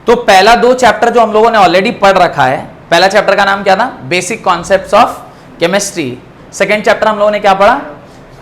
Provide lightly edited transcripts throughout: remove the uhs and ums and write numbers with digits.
तो पहला 2 चैप्टर जो हम लोगों ने ऑलरेडी पढ़ रखा है, पहला चैप्टर का नाम क्या था? Basic concepts of chemistry. Second chapter हम लोगों ने क्या पढ़ा?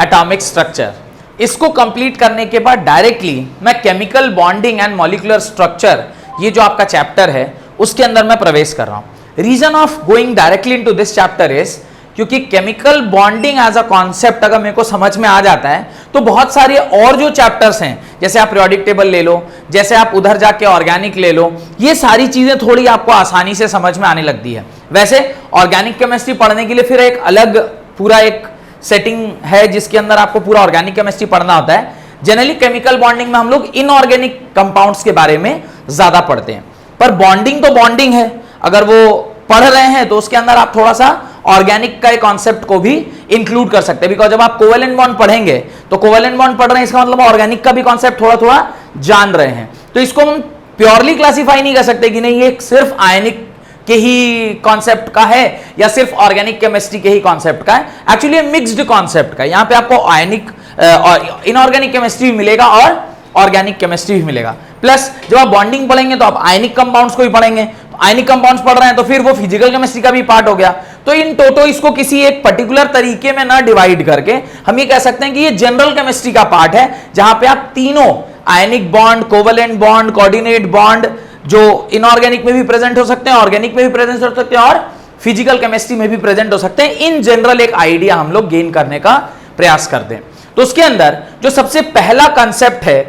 Atomic structure. इसको कंप्लीट करने के बाद डायरेक्टली मैं chemical bonding and molecular structure, ये जो आपका चैप्टर है, उसके अंदर मैं प्रवेश कर रहा हूं। Reason of going directly into this chapter is क्योंकि chemical bonding as a concept अगर मेरे को समझ में आ जाता है तो बहुत सारे और जो चैप्टर्स हैं, जैसे आप पीरियोडिक टेबल ले लो, जैसे आप उधर जाके ऑर्गेनिक ले लो, ये सारी चीजें थोड़ी आपको आसानी से समझ में आने लगती है। वैसे ऑर्गेनिक केमिस्ट्री पढ़ने के लिए फिर एक अलग पूरा एक सेटिंग है जिसके अंदर आपको पूरा ऑर्गेनिक केमिस्ट्री पढ़ना होता है। जनरली केमिकल बॉन्डिंग में हम लोग इनऑर्गेनिक कंपाउंड्स के बारे में ज्यादा पढ़ते हैं, पर बॉन्डिंग तो बॉन्डिंग है। अगर वो पढ़ रहे हैं तो उसके अंदर आप थोड़ा सा ऑर्गेनिक का कॉन्सेप्ट को भी इंक्लूड कर सकते हैं, बिकॉज जब आप कोवेलेंट बॉन्ड पढ़ेंगे तो कोवेलेंट बॉन्ड पढ़ रहे हैं, इसका मतलब ऑर्गेनिक का भी कॉन्सेप्ट थोड़ा थोड़ा जान रहे हैं। तो इसको हम प्योरली क्लासिफाई नहीं कर सकते कि नहीं ये सिर्फ आयनिक के ही कॉन्सेप्ट का है या सिर्फ ऑर्गेनिक केमिस्ट्री के ही कॉन्सेप्ट का है। एक्चुअली ये मिक्स्ड कॉन्सेप्ट का है। यहां पे आपको आयनिक इनऑर्गेनिक केमिस्ट्री भी मिलेगा और ऑर्गेनिक केमिस्ट्री भी मिलेगा। प्लस जब आप बॉन्डिंग पढ़ेंगे तो आप आयनिक कंपाउंड्स को भी पढ़ेंगे। आयनिक कंपाउंड्स पढ़ रहे हैं तो फिर वो फिजिकल केमिस्ट्री का भी पार्ट हो गया। तो इन टोटो इसको किसी एक पर्टिकुलर तरीके में ना डिवाइड करके हम ये कह सकते हैं कि ये जनरल केमिस्ट्री का पार्ट है, जहां पे आप तीनों ionic bond, covalent bond, coordinate bond, जो इनऑर्गेनिक में भी प्रेजेंट हो सकते हैं, ऑर्गेनिक में भी प्रेजेंट हो सकते हैं और फिजिकल केमिस्ट्री में भी प्रेजेंट हो सकते हैं। इन जनरल एक आइडिया हम लोग गेन करने का प्रयास करते हैं। तो उसके अंदर जो सबसे पहला कंसेप्ट है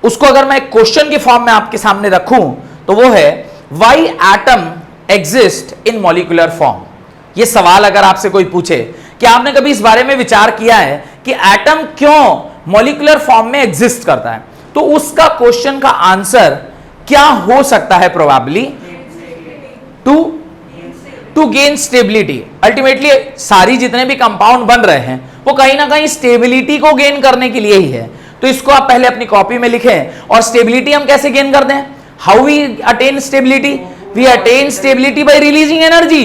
उसको अगर मैं क्वेश्चन के फॉर्म में आपके सामने रखूं तो वो है why atom exist in molecular form. ये सवाल अगर आपसे कोई पूछे कि आपने कभी इस बारे में विचार किया है कि एटम क्यों मॉलिक्यूलर फॉर्म में एग्जिस्ट करता है, तो उसका क्वेश्चन का आंसर क्या हो सकता है? Probably to gain stability. Ultimately सारी जितने भी कंपाउंड बन रहे हैं वो कहीं ना कहीं स्टेबिलिटी को गेन करने के लिए ही है। तो इसको आप पहले अपनी कॉपी में लिखें। और स्टेबिलिटी हम कैसे गेन करते हैं? How we attain stability? We attain stability by releasing energy.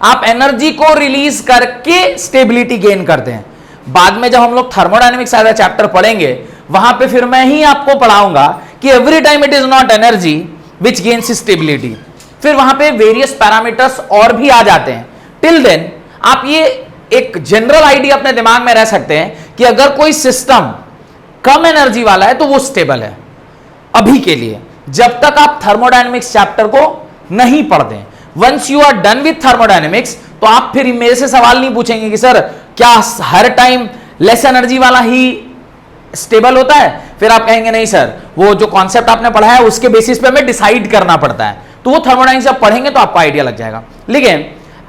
आप एनर्जी को रिलीज करके स्टेबिलिटी गेन करते हैं। बाद में जब हम लोग थर्मोडायनेमिक्स वाला चैप्टर पढ़ेंगे वहां पे फिर मैं ही आपको पढ़ाऊंगा कि every time it is not energy which gains stability. फिर वहां पे वेरियस पैरामीटर्स और भी आ जाते हैं। टिल देन आप ये एक जनरल आइडिया अपने दिमाग में रह सकते हैं कि अगर कोई सिस्टम कम एनर्जी वाला है तो वो स्टेबल है अभी के लिए, जब तक आप थर्मोडायनेमिक्स चैप्टर को नहीं पढ़ते हैं। Once you are done with thermodynamics तो आप फिर मेरे से सवाल नहीं पूछेंगे कि सर क्या हर टाइम लेस एनर्जी वाला ही स्टेबल होता है। फिर आप कहेंगे नहीं सर, वो जो कॉन्सेप्ट आपने पढ़ा है उसके बेसिस पे हमें डिसाइड करना पड़ता है। तो वो थर्मोडायनेमिक्स जब पढ़ेंगे तो आपको आइडिया लग जाएगा। लेकिन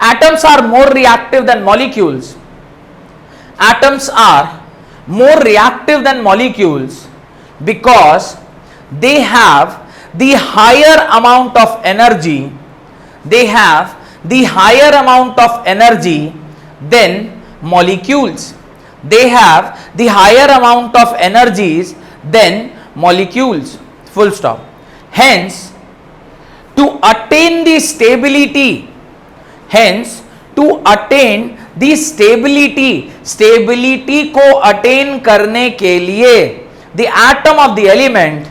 atoms are more reactive than molecules. Atoms are more reactive than molecules because they have the higher amount of energy. They have the higher amount of energy than molecules. They have the higher amount of energies than molecules. Full stop. Hence, to attain the stability, the stability को attain करने के लिए the atom of the element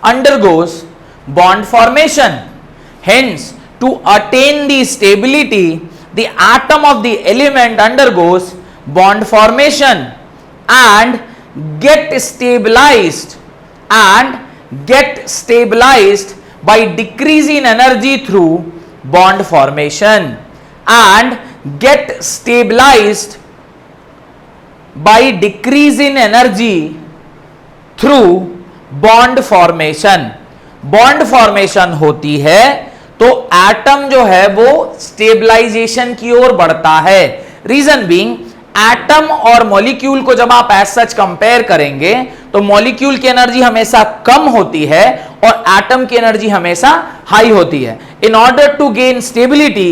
undergoes bond formation. Hence to attain the stability the atom of the element undergoes bond formation and get stabilised by decrease in energy through bond formation and get stabilized by decrease in energy through bond formation. Bond formation होती है तो atom जो है वो stabilization की ओर बढ़ता है। Reason being atom और मॉलिक्यूल को जब आप एज सच कंपेयर करेंगे तो मॉलिक्यूल की एनर्जी हमेशा कम होती है और एटम की एनर्जी हमेशा हाई होती है। In order to gain stability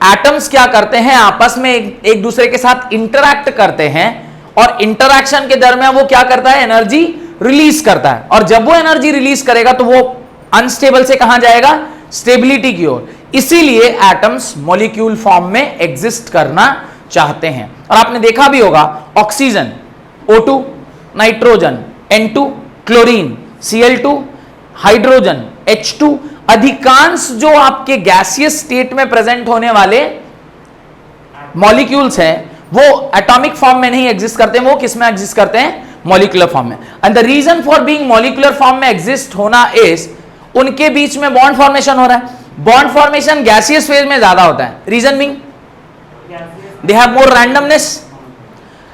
atoms क्या करते हैं? आपस में एक दूसरे के साथ इंटरैक्ट करते हैं और इंटरैक्शन के दरमियान वो क्या करता है? एनर्जी रिलीज करता है। और जब वो एनर्जी रिलीज करेगा तो वो अनस्टेबल से कहां जाएगा? स्टेबिलिटी की ओर। इसीलिए एटम्स मॉलिक्यूल फॉर्म में एग्जिस्ट करना चाहते हैं। और आपने देखा भी होगा oxygen O2, nitrogen N2, chlorine Cl2, hydrogen H2। अधिकांश जो आपके गैसियस स्टेट में प्रेजेंट होने वाले मॉलिक्यूल्स हैं वो एटॉमिक फॉर्म में नहीं एग्जिस्ट करते, वो किस में एग्जिस्ट करते हैं? मॉलिक्यूलर फॉर्म में। And the reason for being molecular form में एग्जिस्ट होना इज उनके बीच में बॉन्ड फॉर्मेशन हो रहा है। बॉन्ड फॉर्मेशन गैसियस फेज में ज्यादा होता है। Reason being they have more randomness.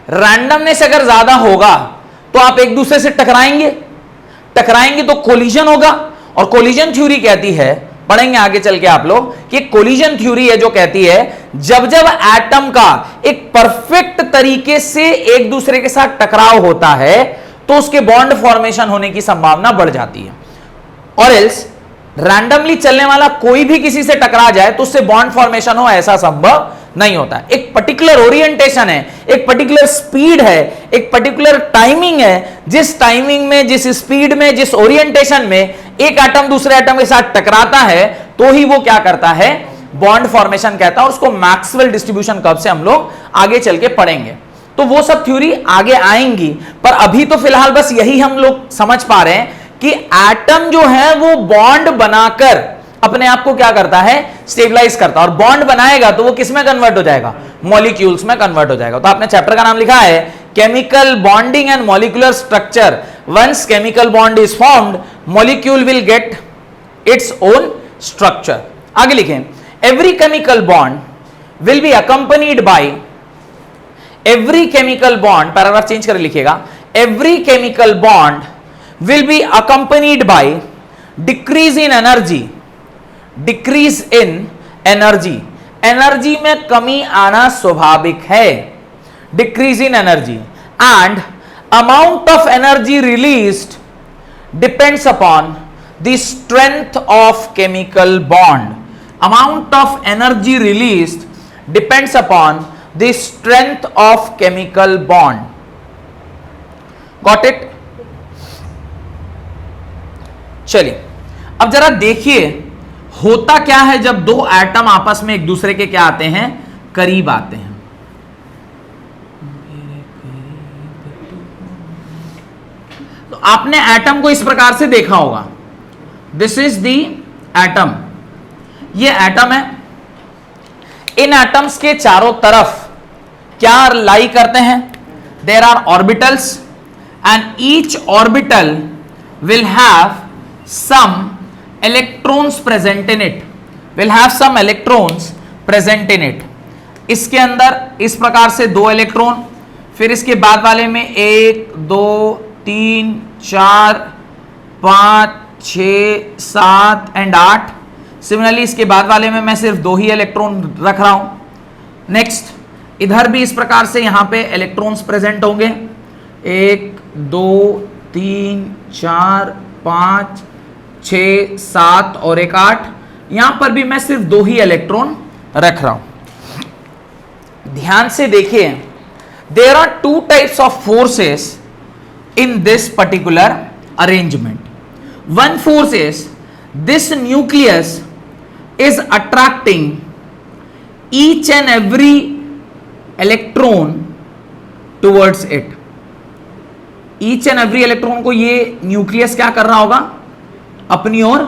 Randomness अगर ज्यादा होगा तो आप एक दूसरे से टकराएंगे तो कोलिजन होगा। और कोलिजन थ्योरी कहती है, पढ़ेंगे आगे चल के आप लोग, कि कोलिजन थ्योरी है जो कहती है जब जब एटम का एक परफेक्ट तरीके से एक दूसरे के साथ टकराव होता है तो उसके बॉन्ड फॉर्मेशन होने की संभावना बढ़ जाती है। और एल्स रैंडमली चलने वाला कोई भी किसी से टकरा जाए तो उससे बॉन्ड फॉर्मेशन हो, ऐसा संभव नहीं होता। एक पर्टिकुलर ओरिएंटेशन है, एक पर्टिकुलर स्पीड है, एक पर्टिकुलर टाइमिंग है, जिस टाइमिंग में, जिस स्पीड में, जिस ओरिएंटेशन में एक एटम दूसरे एटम के साथ टकराता है तो ही वो क्या करता है? बॉन्ड फॉर्मेशन कहता है। और उसको मैक्सवेल डिस्ट्रीब्यूशन कर्व से हम लोग आगे चल के पढ़ेंगे। तो वो सब थ्योरी आगे आएंगी, पर अभी तो फिलहाल बस यही हम लोग समझ पा रहे हैं कि एटम जो है वो बॉन्ड बनाकर अपने आप को क्या करता है? स्टेबलाइज करता है। और बॉन्ड बनाएगा तो वो किस में कन्वर्ट हो जाएगा? मॉलिक्यूल्स में कन्वर्ट हो जाएगा। तो आपने चैप्टर का नाम लिखा है chemical bonding and molecular structure. Once chemical bond is formed, molecule will get its own structure. आगे लिखें, every chemical bond will be accompanied by, every chemical bond, paragraph change कर लिखिएगा, every chemical bond will be accompanied by decrease in energy, decrease in energy, energy में कमी आना स्वाभाविक है, decrease in energy, and amount of energy released depends upon the strength of chemical bond. Amount of energy released depends upon the strength of chemical bond. Got it? चलिए अब जरा देखिए होता क्या है जब दो एटम आपस में एक दूसरे के क्या आते हैं? करीब आते हैं। तो आपने एटम को इस प्रकार से देखा होगा, दिस इज दी एटम, ये एटम है। इन एटम्स के चारों तरफ क्या लाई करते हैं? There are orbitals and each orbital will have some electrons present in it, will have some electrons present in it. इसके अंदर इस प्रकार से 2 इलेक्ट्रॉन, फिर इसके बाद वाले में 1 2 3 4 5 6 7 एंड 8। सिमिलरली इसके बाद वाले में मैं सिर्फ 2 ही इलेक्ट्रॉन रख रहा हूं। नेक्स्ट इधर भी इस प्रकार से यहां पे इलेक्ट्रॉन्स प्रेजेंट होंगे, 1 2 3 4 5 6 7 और 1 8। यहां पर भी मैं सिर्फ 2 ही इलेक्ट्रॉन रख रहा हूं। ध्यान से देखिए, there are 2 types of forces in this particular arrangement. One force is this nucleus is attracting each and every electron towards it. Each and every electron को ये न्यूक्लियस क्या कर रहा होगा? अपनी ओर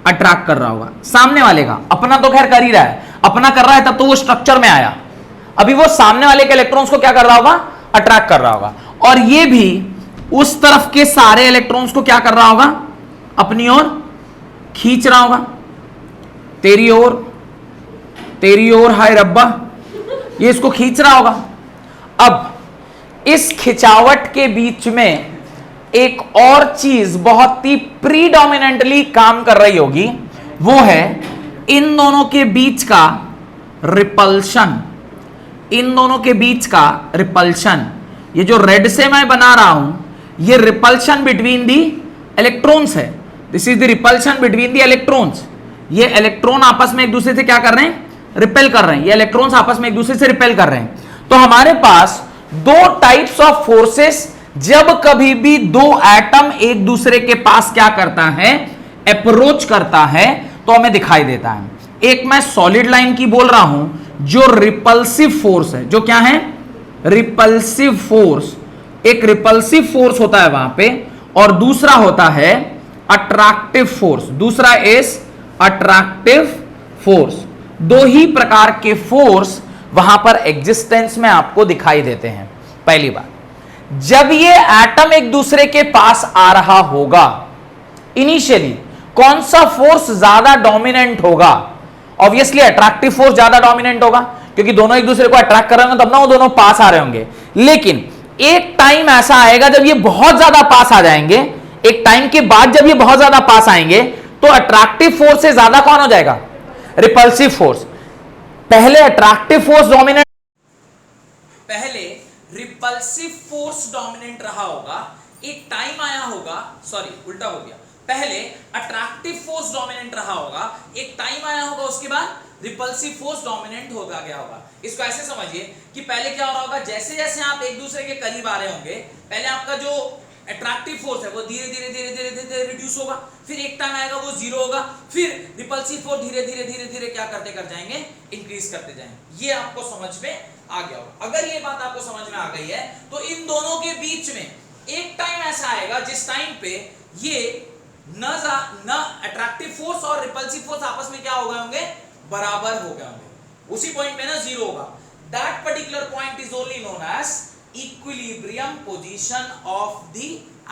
अट्रैक्ट कर रहा होगा। सामने वाले का अपना तो खैर कर ही रहा है, अपना कर रहा है तब तो वो स्ट्रक्चर में आया, अभी वो सामने वाले के इलेक्ट्रॉन्स को क्या कर रहा होगा? अट्रैक्ट कर रहा होगा। और ये भी उस तरफ के सारे इलेक्ट्रॉन्स को क्या कर रहा होगा? अपनी ओर खींच रहा होगा। तेरी ओर हाय रब्बा, ये इसको खींच रहा होगा। अब इस खिंचावट के बीच में एक और चीज बहुत ही प्रीडोमिनेंटली काम कर रही होगी, वो है इन दोनों के बीच का रिपल्शन। इन दोनों के बीच का रिपल्शन, ये जो रेड से मैं बना रहा हूं, ये रिपल्शन बिटवीन दी इलेक्ट्रॉन्स है। This is the repulsion between the electrons. ये इलेक्ट्रॉन आपस में एक दूसरे से क्या कर रहे हैं? रिपेल कर रहे हैं। ये इलेक्ट्रॉन्स आपस में एक दूसरे से रिपेल कर रहे हैं। तो हमारे पास 2 टाइप्स ऑफ फोर्सेस, जब कभी भी 2 एटम एक दूसरे के पास क्या करता है? अप्रोच करता है, तो हमें दिखाई देता है। एक मैं सॉलिड लाइन की बोल रहा हूं जो रिपल्सिव फोर्स है। जो क्या है? Repulsive force. एक रिपल्सिव फोर्स होता है वहां पे, और दूसरा होता है अट्रैक्टिव फोर्स, दूसरा इज अट्रैक्टिव फोर्स। दो ही प्रकार के फोर्स वहां पर एग्जिस्टेंस में आपको दिखाई देते हैं। पहली बात, जब ये एटम एक दूसरे के पास आ रहा होगा, इनिशियली कौन सा फोर्स ज्यादा डोमिनेंट होगा? ऑब्वियसली अट्रैक्टिव फोर्स ज्यादा डोमिनेंट होगा, क्योंकि दोनों एक दूसरे को अट्रैक्ट कर रहे होंगे तब ना वो दोनों पास आ रहे होंगे। लेकिन एक टाइम ऐसा आएगा जब ये बहुत ज्यादा पास आ जाएंगे, एक टाइम के बाद जब ये बहुत ज्यादा पास आएंगे तो अट्रैक्टिव फोर्स से ज्यादा कौन हो जाएगा? Repulsive force. पहले अट्रैक्टिव फोर्स डोमिनेंट, पहले रिपल्सिव फोर्स डोमिनेंट रहा होगा, एक टाइम आया होगा, सॉरी उल्टा हो गया, पहले अट्रैक्टिव फोर्स डोमिनेंट रहा होगा, एक टाइम आया होगा, उसके बाद रिपल्सिव फोर्स डोमिनेंट हो गया होगा। इसको ऐसे समझिए कि पहले क्या हो रहा होगा, जैसे जैसे आप एक दूसरे के करीब आ रहे होंगे, पहले आपका जो अट्रैक्टिव फोर्स है वो धीरे धीरे धीरे धीरे धीरे रिड्यूस होगा, फिर एक टाइम आएगा वो जीरो होगा, फिर रिपल्सिव फोर्स धीरे धीरे धीरे धीरे क्या करते कर जाएंगे, इंक्रीज करते जाएंगे। ये आपको समझ में आ गया होगा। अगर ये बात आपको समझ में आ गई है तो इन दोनों के बीच में एक टाइम ऐसा आएगा जिस टाइम पे ये न अट्रैक्टिव फोर्स और रिपल्सिव फोर्स आपस में क्या हो गए होंगे, बराबर हो गए होंगे। उसी पॉइंट पे ना जीरो होगा। That particular point is only known as equilibrium position of the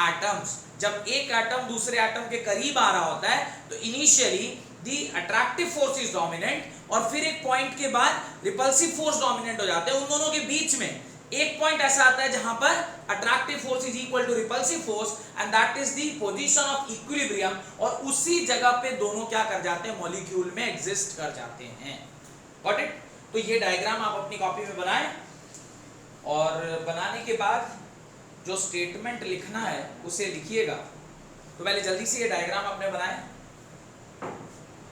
atoms. जब एक एटम दूसरे एटम के करीब आ रहा होता है तो initially the attractive force is dominant और फिर एक पॉइंट के बाद रिपल्सिव फोर्स डोमिनेंट हो जाते हैं। उन दोनों के बीच में एक पॉइंट ऐसा आता है जहां पर attractive force is equal to repulsive force and that is the position of equilibrium, और उसी जगह पे दोनों क्या कर जाते हैं, मॉलिक्यूल में एग्जिस्ट कर जाते हैं। Got it? तो ये डायग्राम आप अपनी कॉपी में बनाएं और बनाने के बाद जो स्टेटमेंट लिखना है उसे लिखिएगा। तो पहले जल्दी से ये डायग्राम आपने बनाए।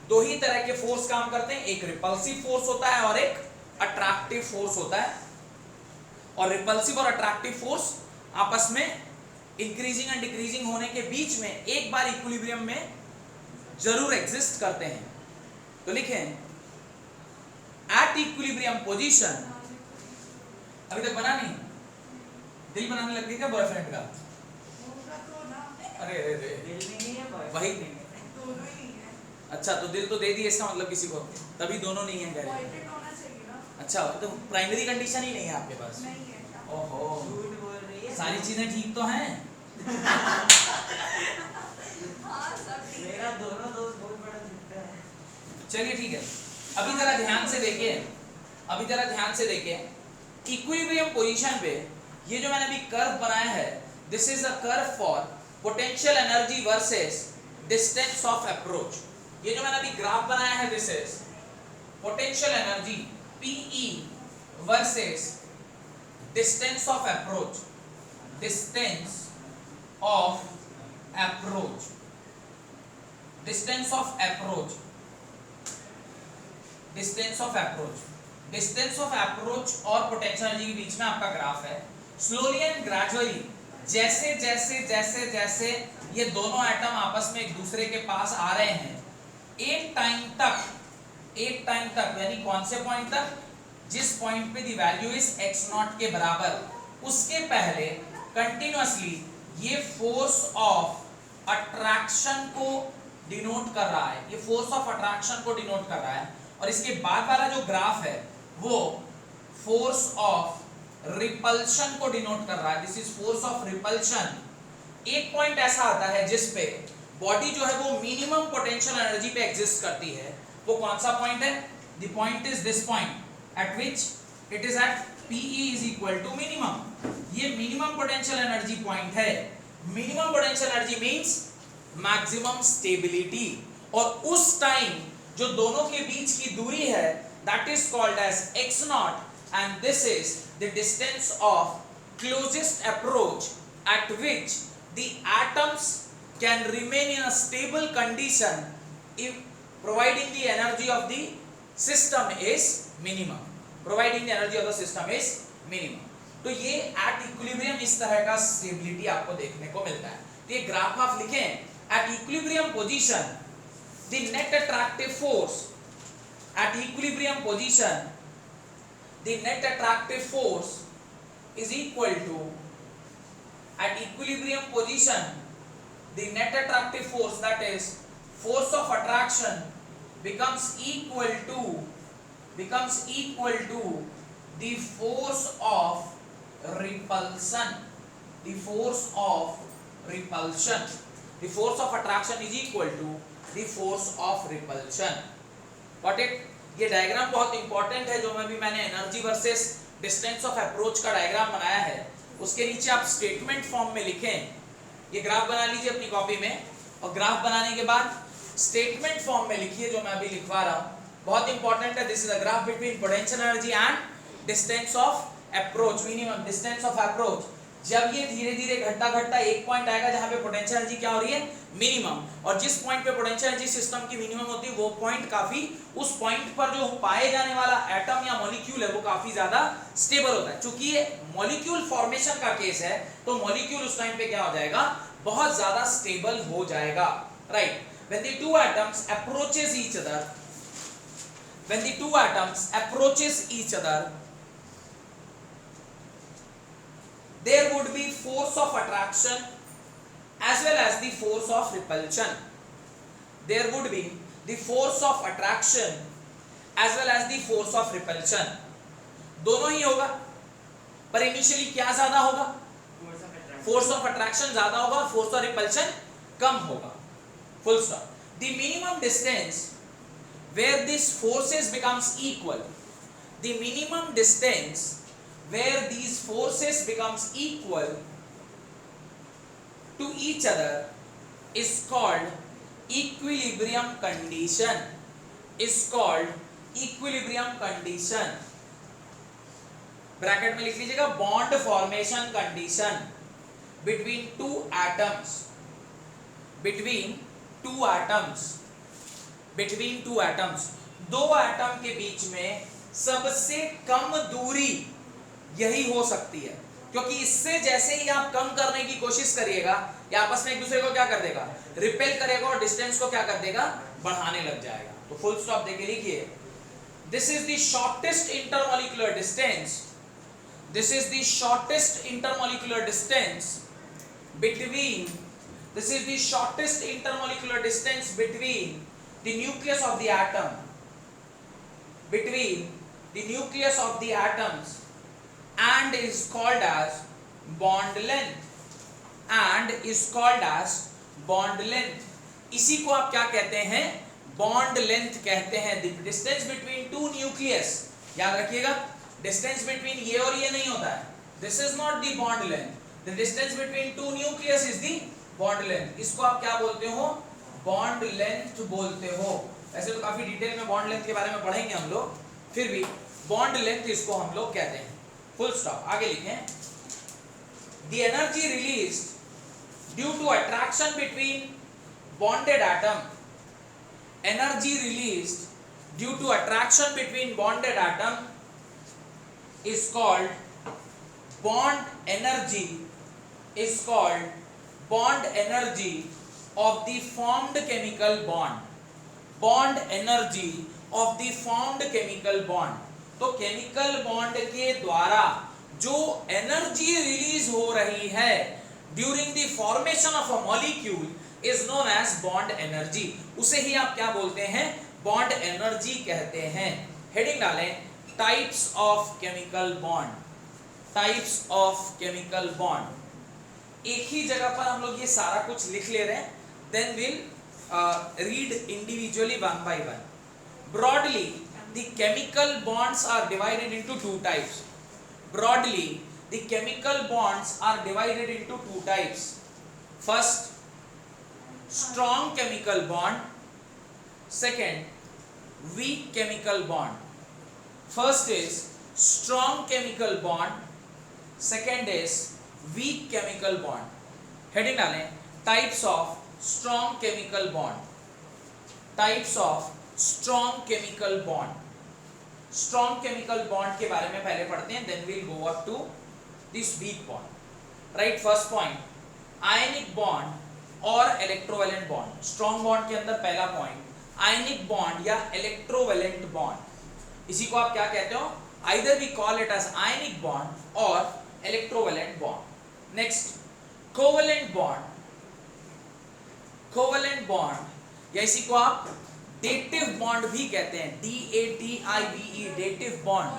दो ही तरह के फोर्स काम करते हैं, एक रिपल्सिव फोर्स होता है और एक अट्रैक्टिव फोर्स होता है। और रिपल्सिव और अट्रैक्टिव फोर्स आपस में इंक्रीजिंग एंड डिक्रीजिंग होने के बीच में एक बार इक्विलिब्रियम में जरूर एग्जिस्ट करते हैं। तो लिखें एट इक्विलिब्रियम पोजीशन। अभी तक बना नहीं? दिल बनाने लग गई क्या बॉयफ्रेंड का? अरे अरे दिल नहीं है, वही नहीं है, दोनों ही नहीं है। अच्छा तो दिल तो दे दिए, इसका मतलब किसी को, तभी दोनों नहीं है कह रहे। अच्छा तो प्राइमरी कंडीशन ही नहीं है आपके पास? नहीं है। ओहो, झूठ बोल रही है। सारी चीजें ठीक तो हैं? हाँ सब ठीक। मेरा दोनों दोस्त बहुत बड़ा झूठा है। चलिए ठीक है, अभी जरा ध्यान से देखिए, अभी जरा ध्यान से देखिए। इक्विलिब्रियम पोजीशन पे ये जो मैंने अभी कर्व बनाया है, this is a curve for potential energy versus distance of approach. ये जो मैंने अभी ग्राफ बनाया है, this is potential energy PE versus distance of approach, distance of approach, distance of approach, distance of approach, distance of approach और potential energy के बीच में आपका ग्राफ है। slowly and gradually जैसे जैसे जैसे जैसे ये दोनों एटम आपस में एक दूसरे के पास आ रहे हैं, एक टाइम तक यानी कौन से पॉइंट तक, जिस पॉइंट पे दी वैल्यू इज x नॉट के बराबर, उसके पहले कंटिन्यूअसली ये फोर्स ऑफ अट्रैक्शन को डिनोट कर रहा है, ये फोर्स ऑफ अट्रैक्शन को डिनोट कर रहा है। और इसके बाद वाला जो ग्राफ है वो फोर्स ऑफ रिपल्शन को डिनोट कर रहा है, this is force of repulsion. एक पॉइंट ऐसा आता है जिस पे बॉडी जो है वो मिनिमम पोटेंशियल एनर्जी पे एग्जिस्ट करती है। वो कौन सा पॉइंट है? The point is this point at which it is at PE is equal to minimum. ये मिनिमम पोटेंशियल एनर्जी पॉइंट है। Minimum potential energy means maximum stability, और उस टाइम जो दोनों के बीच की दूरी है that is called as x naught and this is the distance of closest approach at which the atoms can remain in a stable condition if providing the energy of the system is minimum, providing the energy of the system is minimum। तो ये at equilibrium इस तरह का stability आपको देखने को मिलता है। तो ये ग्राफ आप लिखें at equilibrium position the net attractive force, at equilibrium position the net attractive force is equal to, at equilibrium position the net attractive force, that is force of attraction, becomes equal to the force of repulsion. The force of repulsion, the force of attraction is equal to the force of repulsion. Got it? ये diagram बहुत important है, जो मैंने energy versus distance of approach का diagram बनाया है, उसके नीचे आप स्टेटमेंट फॉर्म में लिखें, ये ग्राफ बना लीजिए अपनी कॉपी में, और ग्राफ बनाने के बाद स्टेटमेंट फॉर्म में लिखिए जो मैं अभी लिखवा रहा हूं, बहुत इंपॉर्टेंट है. This is the graph between potential energy and distance of approach, minimum distance of approach. जब ये धीरे धीरे घटता घटता एक पॉइंट आएगा जहां पे पोटेंशियल एनर्जी क्या हो रही है, मिनिमम, और जिस पॉइंट पे पोटेंशियल एनर्जी सिस्टम की मिनिमम होती है वो पॉइंट काफी, उस पॉइंट पर जो पाए जाने वाला एटम या मॉलिक्यूल है वो काफी ज्यादा स्टेबल होता है. चूंकि ये मॉलिक्यूल फॉर्मेशन का केस है तो मॉलिक्यूल उस टाइम पे क्या हो जाएगा, बहुत ज्यादा स्टेबल हो जाएगा. Right? When the two atoms approaches each other, there would be force of attraction as well as the force of repulsion. There would be the force of attraction as well as the force of repulsion. दोनों ही होगा, पर initially क्या ज्यादा होगा, force of attraction ज्यादा होगा और force of repulsion कम होगा. Full stop. The minimum distance where these forces becomes equal, the minimum distance where these forces becomes equal to each other is called equilibrium condition. Is called equilibrium condition. Bracket में लिख लीजिएगा, bond formation condition between two atoms. दो atom के बीच में सबसे कम दूरी यही हो सकती है, क्योंकि इससे जैसे ही आप कम करने की कोशिश करिएगा, ये आपस में एक दूसरे को क्या कर देगा, रिपेल करेगा और डिस्टेंस को क्या कर देगा, बढ़ाने लग जाएगा. तो फुल स्टॉप देके लिखिए, this is the shortest intermolecular distance, this is the shortest intermolecular distance between the nucleus of the atom, and is called as bond length. इसी को आप क्या कहते हैं, बॉन्ड लेंथ कहते हैं. the distance between two nucleus, याद रखिएगा, डिस्टेंस बिटवीन ये और ये नहीं होता है, this is not the bond length, the distance between two nucleus is the bond length. इसको आप क्या बोलते हो, बॉन्ड लेंथ बोलते हो. ऐसे तो काफी डिटेल में बॉन्ड लेंथ के बारे में पढ़ेंगे हम लोग, फिर भी बॉन्ड लेंथ इसको हम लोग कहते हैं. Full stop. आगे लिखें, the energy released due to attraction between bonded atom, energy released due to attraction between bonded atom is called bond energy of the formed chemical bond. तो केमिकल बॉन्ड के द्वारा जो एनर्जी रिलीज हो रही है during the formation of a molecule is known as bond energy. उसे ही आप क्या बोलते हैं, बॉन्ड एनर्जी कहते हैं. हेडिंग डालें, टाइप्स ऑफ केमिकल बॉन्ड. एक ही जगह पर हम लोग ये सारा कुछ लिख ले रहे हैं, then will read individually one by one. Broadly the chemical bonds are divided into two types. First, strong chemical bond. Second, weak chemical bond. First is strong chemical bond, second is weak chemical bond. Heading डालें, types of strong chemical bond. Strong chemical bond के बारे में पहले पढ़ते हैं, then we'll go up to this weak bond. Right, first point, ionic bond और electrovalent bond. Strong bond के अंदर पहला point, ionic bond या electrovalent bond. इसी को आप क्या कहते हो, either we call it as ionic bond और electrovalent bond. Next, covalent bond. Covalent bond या इसी को आप डेटिव बॉन्ड भी कहते हैं, DATIVE, dative bond,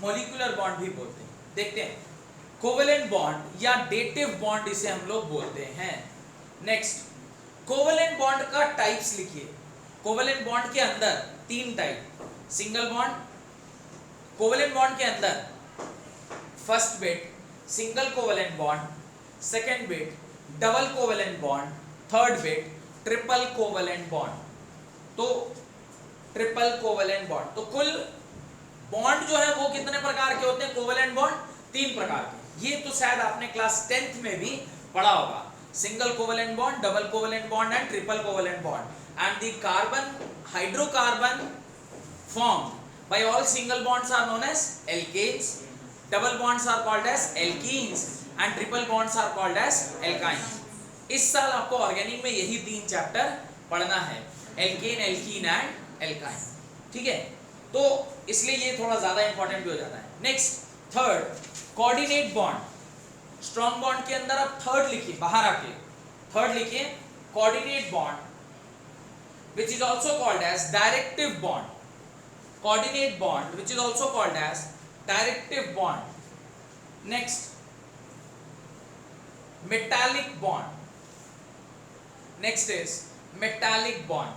molecular bond भी बोलते हैं। देखते हैं कोवेलेंट बॉन्ड या डेटिव बॉन्ड इसे हम लोग बोलते हैं। नेक्स्ट, कोवेलेंट बॉन्ड का टाइप्स लिखिए। कोवेलेंट बॉन्ड के अंदर 3 type, single bond, covalent bond के अंदर first bit single covalent bond, second bit double covalent bond, third bit triple covalent bond. तो ट्रिपल कोवेलेंट बॉन्ड, तो कुल बॉन्ड जो है वो कितने प्रकार के होते हैं? कोवेलेंट बॉन्ड 3 प्रकार के। ये तो शायद आपने क्लास 10th में भी पढ़ा होगा, single covalent bond, double covalent bond and triple covalent bond. And the carbon hydrocarbon formed by all single bonds are known as alkanes, double bonds are called as alkenes and triple bonds are called as alkynes। इस साल आपको organic में यही 3 chapter पढ़ना है, alkene, alkene and alkyne, ठीक है? तो इसलिए ये थोड़ा ज्यादा इंपॉर्टेंट भी हो जाता है। Next, third coordinate bond. Strong bond के अंदर आप थर्ड लिखिए, बाहर आके थर्ड लिखिए, coordinate bond which is also called as directive bond. Coordinate bond which is also called as directive bond. Next, metallic bond. Next is metallic bond.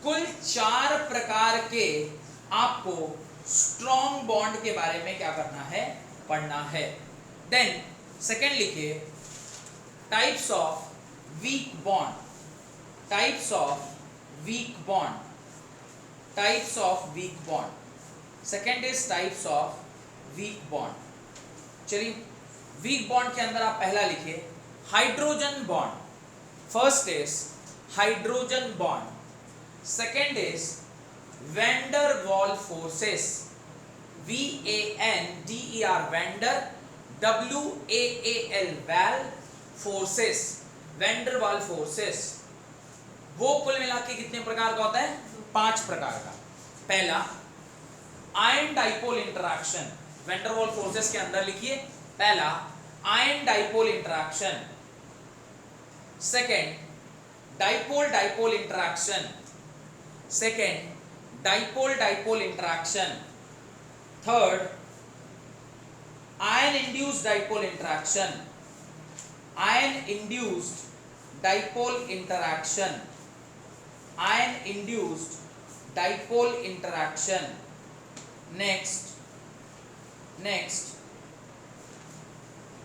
कुल 4 प्रकार के आपको स्ट्रॉन्ग बॉन्ड के बारे में क्या करना है? पढ़ना है। देन सेकेंड लिखिए, types of weak bond. Types of weak bond, types of weak bond, second is types of weak bond। चलिए, weak bond के अंदर आप पहला लिखिए hydrogen bond. First is hydrogen bond, second is van der Waal forces, VANDER van der, WAAL Waal forces, van der Waal forces. वो कुल मिला के कितने प्रकार का होता है? 5 प्रकार का। पहला ion dipole interaction, van der वाल फोर्सेस के अंदर लिखिए, पहला ion dipole interaction, second dipole dipole interaction, second dipole dipole interaction, third ion induced dipole interaction, ion induced dipole interaction, ion induced dipole interaction। next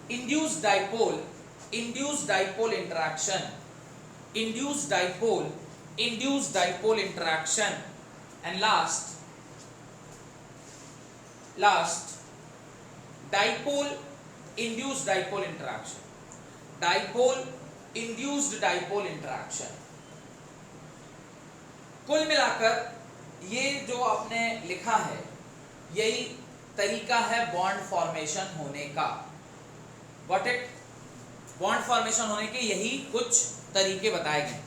induced dipole interaction, induced dipole interaction, and last dipole induced dipole interaction, dipole induced dipole interaction। कुल मिलाकर ये जो आपने लिखा है यही तरीका है बॉन्ड फॉर्मेशन होने का। Got it? बॉन्ड फॉर्मेशन होने के यही कुछ तरीके बताए गए।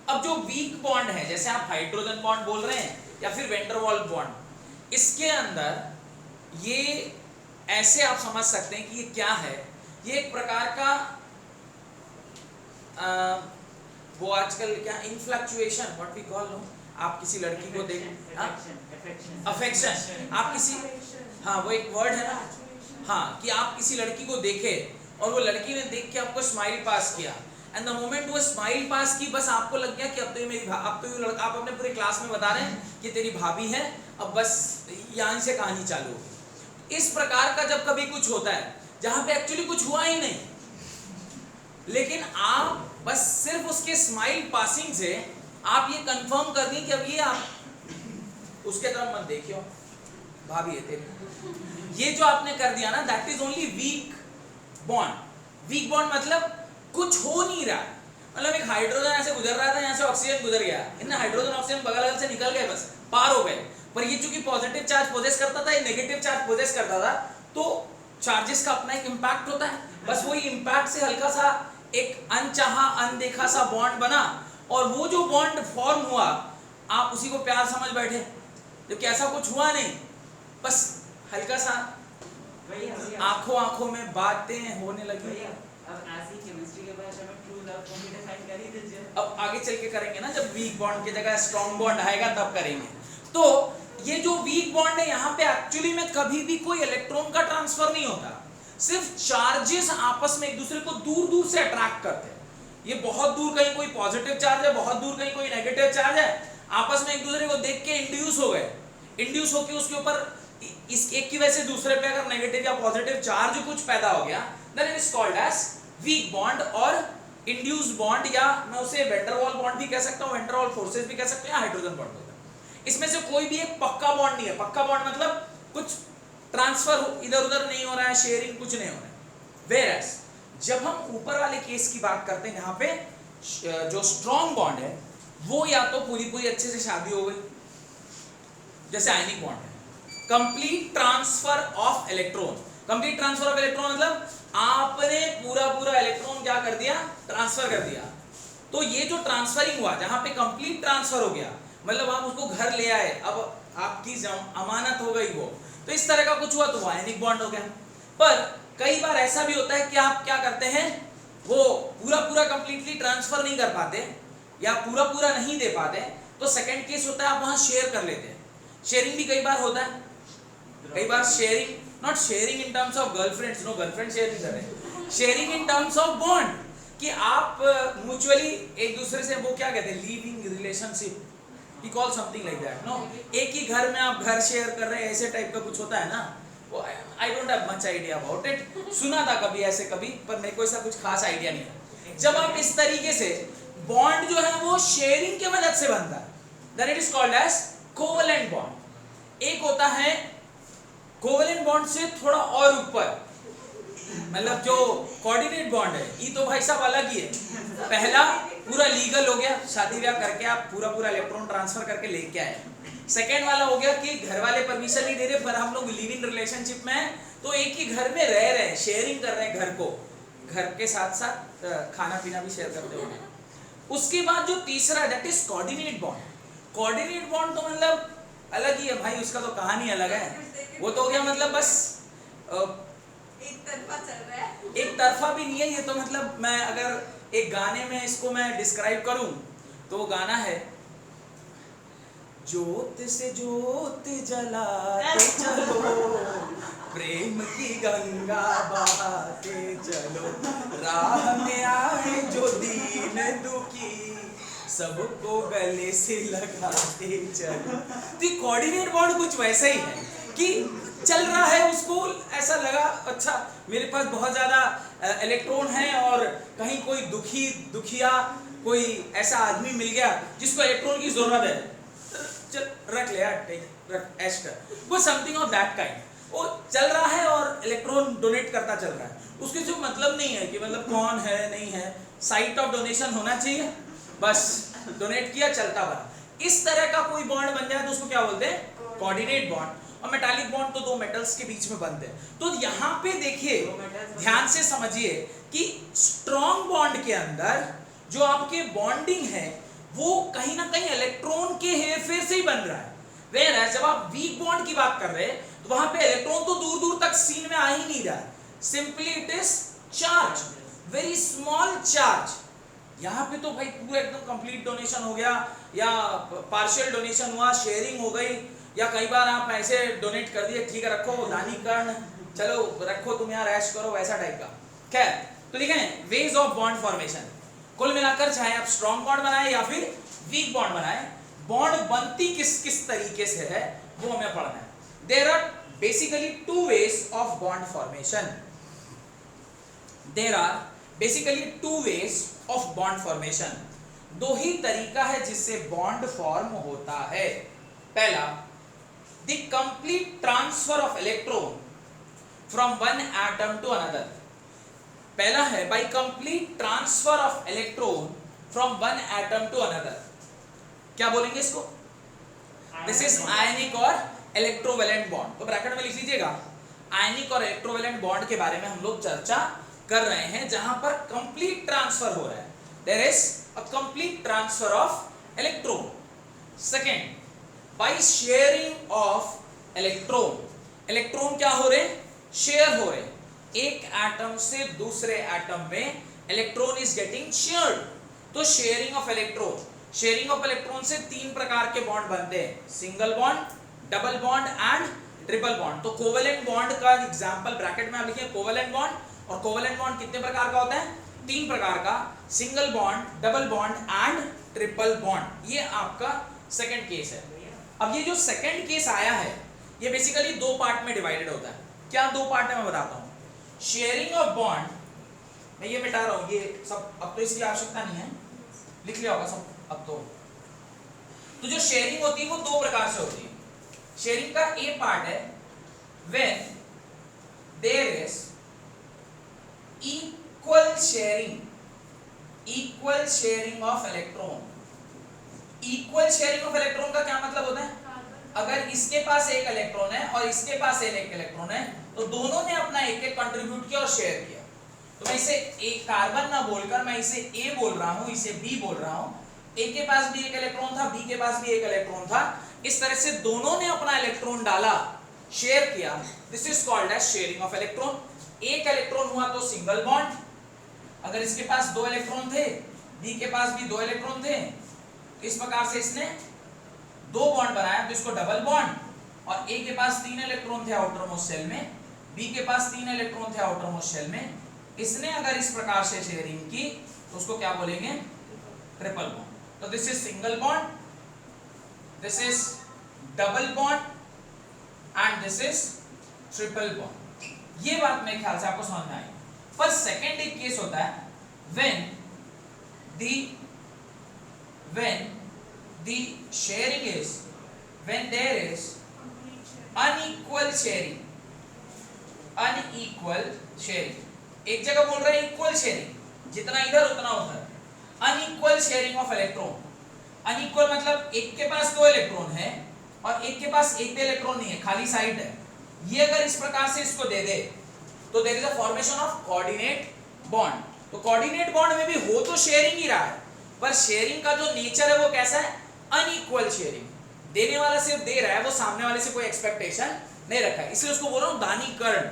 अब जो वीक बॉन्ड है, जैसे आप हाइड्रोजन बॉन्ड बोल रहे हैं या फिर वैन डर वाल बॉन्ड, इसके अंदर ये ऐसे आप समझ सकते हैं कि ये क्या है? ये एक प्रकार का वो आजकल क्या इनफ्लक्चुएशन, व्हाट वी कॉल, नो, आप किसी लड़की को देख, अफेक्शन, आप किसी, हाँ वो एक वर्ड है ना, हाँ, कि आप किसी लड़की को देखे और वो लड़की ने देख के आपको स्माइल पास किया, एंड द मोमेंट वो स्माइल पास की, बस आपको लग गया कि अब तो ये मेरी, अब तो ये आप अपने पूरे क्लास में बता रहे हैं कि तेरी भाभी है, अब बस यहाँ से कहानी चालू होगी। इस प्रकार का जब कभी कुछ होता है जहाँ पे एक्चुअली कुछ हुआ ही नहीं, लेकिन आप बस सिर्फ उसके स्माइल पासिंग से आप ये कंफर्म कर दी कि अब ये आप उसके तरफ मत देखियो, भाभी है तेरी। ये जो आपने कर दिया ना, that is only weak bond. Weak bond मतलब कुछ हो नहीं रहा, मतलब एक हाइड्रोजन ऐसे गुजर रहा था, यहाँ से ऑक्सीजन गुजर गया, इतने हाइड्रोजन ऑक्सीजन बगल बगल से निकल गए, बस पार हो गए। पर ये चूंकि पॉजिटिव चार्ज पोजेस करता था, ये नेगेटिव चार्ज पोजेस करता था, तो चार्जेस का अपना एक इंपैक्ट होता है, बस वही इंपैक्ट से हल्का सा एक अनचाहा अनदेखा सा बॉन्ड बना, और वो जो बॉन्ड फॉर्म हुआ आप उसी को प्यार समझ बैठे, जबकि ऐसा कुछ हुआ नहीं, बस हल्का सा आंखों आंखों में बातें होने लगी। अब ऐसी केमिस्ट्री के बाद हमें ट्रू अब आगे चल के करेंगे ना, जब वीक बॉन्ड की जगह स्ट्रॉन्ग बॉन्ड आएगा तब करेंगे। तो ये जो वीक बॉन्ड है यहाँ पे एक्चुअली में कभी भी कोई इलेक्ट्रॉन का ट्रांसफर नहीं होता, सिर्फ चार्जेस आपस में एक दूसरे को दूर दूर से अट्रैक्ट करते हैं। ये बहुत दूर कहीं कोई पॉजिटिव चार्ज है, बहुत दूर कहीं कोई नेगेटिव चार्ज है, आपस में एक दूसरे को देख के इंड्यूस हो गए, इंड्यूस होके उसके ऊपर इस एक की वजह से दूसरे पे अगर नेगेटिव या पॉजिटिव चार्ज कुछ पैदा हो गया, then it is called as weak bond और इंड्यूस्ड बॉन्ड, या मैं उसे वेंडरवॉल बॉन्ड भी कह सकता हूं, वेंडरवॉल फोर्सेस भी कह सकते हैं, हाइड्रोजन बॉन्ड होता है। इसमें से कोई भी एक पक्का बॉन्ड नहीं है। पक्का बॉन्ड मतलब कुछ ट्रांसफर इधर उधर नहीं हो रहा है, शेयरिंग कुछ नहीं हो रहा है। वेयरएज जब हम ऊपर वाले केस की बात करते हैं, यहाँ पे जो स्ट्रॉन्ग बॉन्ड है वो या तो पूरी अच्छे से शादी हो गई, जैसे आयनिक बॉन्ड है, complete transfer of electron. Complete transfer of electron मतलब आपने पूरा इलेक्ट्रॉन क्या कर दिया, ट्रांसफर कर दिया। तो ये जो ट्रांसफरिंग हुआ, जहां पे कंप्लीट ट्रांसफर हो गया, मतलब आप उसको घर ले आए, अब आपकी अमानत हो गई वो, तो इस तरह का कुछ हुआ तो आयनिक बॉन्ड हो गया। पर कई बार ऐसा भी होता है कि आप क्या करते हैं, वो पूरा कंप्लीटली ट्रांसफर नहीं कर पाते या पूरा नहीं दे पाते, तो सेकंड केस होता है आप वहां शेयर कर लेते हैं। शेयरिंग भी कई बार होता है, कई बार sharing, not sharing in terms of girlfriends, no girlfriend share नहीं कर रहे, sharing in terms of bond, कि आप म्यूचुअली एक दूसरे से, वो क्या कहते हैं, living relationship, we call something like that, no, एक ही घर में आप घर शेयर कर रहे हैं, ऐसे टाइप का कुछ होता है ना, वो I don't have much idea about it, सुना था कभी ऐसे कभी, पर मेरे को ऐसा कुछ खास आइडिया नहीं है। जब आप इस तरीके से बॉन्ड जो है वो शेयरिंग की मदद से बनता है, then it is called as covalent bond. एक होता है कोवेलेंट बॉन्ड से थोड़ा और ऊपर, मतलब जो कोऑर्डिनेट बॉन्ड है, ये तो भाई साहब अलग ही है। पहला पूरा लीगल हो गया, शादी ब्याह करके आप पूरा इलेक्ट्रॉन ट्रांसफर करके लेके आए। सेकेंड वाला हो गया कि घर वाले परमिशन नहीं दे रहे, पर हम लोग लिव इन रिलेशनशिप में हैं, तो एक ही घर में रह रहे हैं, शेयरिंग कर रहे हैं घर को, घर के साथ साथ खाना पीना भी शेयर करते हुए। उसके बाद जो तीसरा, that is coordinate bond. Coordinate bond तो मतलब अलग ही है भाई, उसका तो कहानी अलग है। वो तो हो गया मतलब बस एक तरफा चल रहा है, एक तरफा भी नहीं है ये तो, मतलब मैं अगर एक गाने में इसको मैं डिस्क्राइब करूं तो वो गाना है, ज्योत से ज्योत जलाते चलो, प्रेम की गंगा बहाते चलो, राह में आए जो दीन दुखी, सबको गले से लगाते चलो। तो कोऑर्डिनेट बॉन्ड कुछ वैसा ही है कि चल रहा है, उसको ऐसा लगा अच्छा मेरे पास बहुत ज्यादा इलेक्ट्रॉन है, और कहीं कोई दुखिया कोई ऐसा आदमी मिल गया जिसको इलेक्ट्रॉन की जरूरत है, चल रख ले यार, रख ऐश कर, वो समथिंग ऑफ दैट काइंड। वो चल रहा है और इलेक्ट्रॉन डोनेट करता चल रहा है, उसके जो मतलब नहीं है कि मतलब कौन है नहीं है, साइट ऑफ डोनेशन होना चाहिए, बस डोनेट किया चलता बना। इस तरह का कोई बॉन्ड बन जाए तो उसको क्या बोलते हैं, कोऑर्डिनेट बॉन्ड। और मेटालिक बॉन्ड तो दो मेटल्स के बीच में बनते हैं। तो यहाँ पे देखिए, ध्यान से समझिए कि स्ट्रॉन्ग बॉन्ड के अंदर जो आपके बॉन्डिंग है वो कहीं ना कहीं इलेक्ट्रॉन के हेरफेर से ही बन रहा है। वेयर जब आप वीक बॉन्ड की बात कर रहे हैं तो वहां पे इलेक्ट्रॉन तो दूर दूर तक सीन में आ ही नहीं रहा है, simply it is charge, very small charge. यहाँ पे तो भाई पूरा एकदम कंप्लीट डोनेशन हो गया, या पार्शियल डोनेशन हुआ, शेयरिंग हो गई, या कई बार आप ऐसे डोनेट कर दिए, ठीक है रखो दानीकरण, चलो रखो तुम यहाँ ऐश करो, वैसा टाइप का। खैर, तो देखें वेज ऑफ बॉन्ड फॉर्मेशन, कुल मिलाकर चाहे आप स्ट्रॉन्ग बॉन्ड बनाए या फिर वीक बॉन्ड बनाए, बॉन्ड बनती किस किस तरीके से है वो हमें पढ़ना है। There are basically two ways of bond formation, there are basically two ways of bond formation. दो ही तरीका है जिससे बॉन्ड फॉर्म होता है। पहला, the complete transfer of electron from one atom to another. पहला है by complete transfer of electron from one atom to another. क्या बोलेंगे इसको? दिस इज आयनिक और इलेक्ट्रोवैलेंट बॉन्ड। तो ब्रैकेट में लिख लीजिएगा, आयनिक और इलेक्ट्रोवैलेंट बॉन्ड के बारे में हम लोग चर्चा कर रहे हैं, जहां पर कंप्लीट ट्रांसफर हो रहा है। There is a complete transfer of electron. Second, by sharing of electron. Electron क्या हो रहे हैं? शेयर हो रहे हैं, एक एटम से दूसरे एटम में इलेक्ट्रॉन इज गेटिंग शेयर्ड। तो शेयरिंग ऑफ इलेक्ट्रॉन से तीन प्रकार के बॉन्ड बनते हैं, single bond, double bond and triple bond. तो कोवेलेंट बॉन्ड का एग्जांपल ब्रैकेट में आप लिखिए कोवेलेंट बॉन्ड। और कोवेलेंट बॉन्ड कितने प्रकार का होता है? तीन प्रकार का, single bond, double bond and triple bond. ये आपका सेकंड केस है। अब ये जो सेकंड केस आया है ये बेसिकली दो पार्ट में डिवाइडेड होता है। क्या दो पार्ट है मैं बताता हूं। शेयरिंग ऑफ बॉन्ड, मैं ये मिटा रहा हूं, ये सब अब तो इसकी आवश्यकता नहीं है, लिख लिया होगा सब अब तो जो शेयरिंग होती है वो दो प्रकार से होती है। शेयरिंग का ए पार्ट है when there is equal sharing of electron. Equal sharing of electron का क्या मतलब होता है? अगर इसके पास एक इलेक्ट्रॉन है और इसके पास एक इलेक्ट्रॉन है तो दोनों ने अपना एक एक कंट्रीब्यूट किया और शेयर किया। तो मैं इसे एक कार्बन ना बोलकर मैं इसे ए बोल रहा हूं, इसे बी बोल रहा हूं। ए के पास भी एक इलेक्ट्रॉन था, बी के पास भी एक इलेक्ट्रॉन था। इस तरह से दोनों ने अपना इलेक्ट्रॉन डाला, शेयर किया। This is called as sharing of electron. एक इलेक्ट्रॉन हुआ तो सिंगल बॉन्ड। अगर इसके पास दो इलेक्ट्रॉन थे, बी के पास भी दो इलेक्ट्रॉन थे, इस प्रकार से इसने दो बॉन्ड बनाया तो इसको डबल बॉन्ड। और ए के पास तीन इलेक्ट्रॉन थे आउटर मोस्ट शेल में, बी के पास तीन इलेक्ट्रॉन थे आउटर मोस्ट शेल में। इसने अगर इस प्रकार से शेयरिंग की तो उसको क्या बोलेंगे? Triple bond. तो this is single bond, this is double bond and this is triple bond. ये बात मेरे ख्याल से आपको समझ में आई। पर सेकंड एक केस होता है when there is unequal sharing। एक जगह बोल रहे हैं इक्वल शेयरिंग, जितना इधर उतना उधर। Unequal sharing of electron. Unequal मतलब एक के पास दो इलेक्ट्रॉन है और एक के पास एक भी इलेक्ट्रॉन नहीं है, खाली साइड है। ये अगर इस प्रकार से इसको दे दे तो there is a formation of coordinate bond. तो कोऑर्डिनेट बॉन्ड में भी हो तो शेयरिंग ही रहा है, पर शेयरिंग का जो नेचर है वो कैसा है? Unequal sharing. देने वाला सिर्फ दे रहा है, वो सामने वाले से कोई एक्सपेक्टेशन नहीं रखा है। इसलिए उसको बोल रहा हूं दानी कर्ण।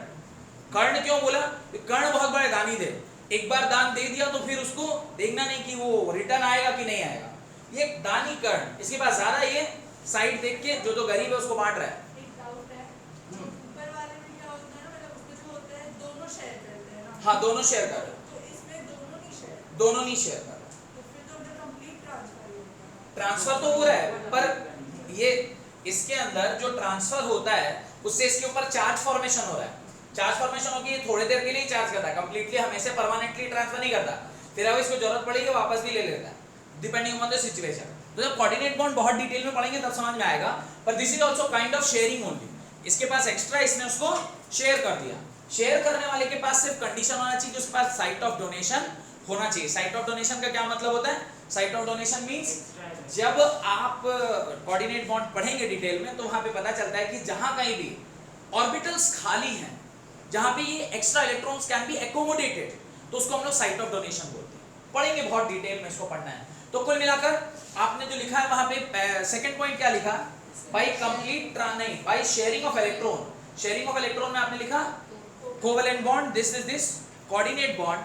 कर्ण क्यों बोला? कर्ण बहुत बड़े दानी थे, एक बार दान दे दिया तो फिर उसको देखना नहीं कि वो रिटर्न आएगा कि नहीं आएगा। ये दानी कर्ण, इसके पास ज्यादा ये साइड देख के जो गरीब है उसको बांट रहा है। एक डाउट है, ऊपर वाले में क्या होता है ना, मतलब उसमें जो होता है दोनों शेयर करते हैं ना। हाँ, दोनों शेयर कर रहे हैं। तो इसमें दोनों नहीं शेयर कर रहे हैं। तो फिर तो मतलब कंप्लीट ट्रांसफर ही होता है। ट्रांसफर तो हो रहा है, पर ये इसके अंदर जो ट्रांसफर होता है उससे इसके ऊपर चार्ज फॉर्मेशन हो रहा है। चार्ज फॉर्मेशन होगी, थोड़ी देर के लिए चार्ज करता है, कंप्लीटली हमेशा परमानेंटली ट्रांसफर नहीं करता। फिर अब इसको जरूरत पड़ेगी वापस भी ले लेता है, डिपेंडिंग ऑन द सिचुएशन। तो जब कोऑर्डिनेट बॉन्ड बहुत डिटेल में पढ़ेंगे तब समझ में आएगा। पर this is also kind of sharing only. इसके पास एक्स्ट्रा, इसने उसको शेयर कर दिया। शेयर करने वाले के पास सिर्फ कंडीशन होना चाहिए, उसके पास साइट ऑफ डोनेशन होना चाहिए। साइट ऑफ डोनेशन का क्या मतलब होता है? साइट ऑफ डोनेशन मींस जब आप कोऑर्डिनेट बॉन्ड पढ़ेंगे डिटेल में तो वहां पे पता चलता है कि जहां कहीं भी ऑर्बिटल्स खाली हैं, जहां पे ये extra electrons can be accommodated, तो उसको हम लोग साइट ऑफ डोनेशन बोलते हैं। पढ़ेंगे बहुत डिटेल में, इसको पढ़ना है। तो कुल मिलाकर आपने जो लिखा है वहां पे सेकंड पॉइंट क्या लिखा? बाय कंप्लीट नहीं, bye sharing of electron. Sharing of electron में आपने लिखा covalent bond, this is this coordinate bond,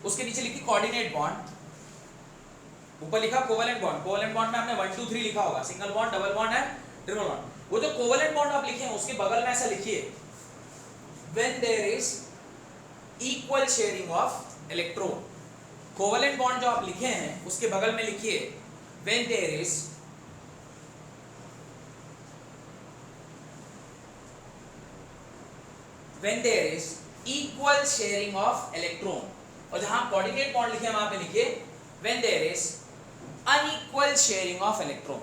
उसके नीचे लिखी कोऑर्डिनेट बॉन्ड, ऊपर लिखा कोवेलेंट बॉन्ड। कोवेलेंट बॉन्ड में आपने 1 2 3 लिखा होगा, single bond, double bond and triple bond. वो जो कोवेलेंट बॉन्ड आप लिखे हैं उसके बगल में ऐसा लिखिए when there is equal sharing of electron. Covalent bond जो आप लिखे हैं उसके बगल में लिखिए when there is equal sharing of electron. और जहां कोऑर्डिनेट बॉन्ड लिखे हैं वहां पे लिखिए when there is unequal sharing of electron.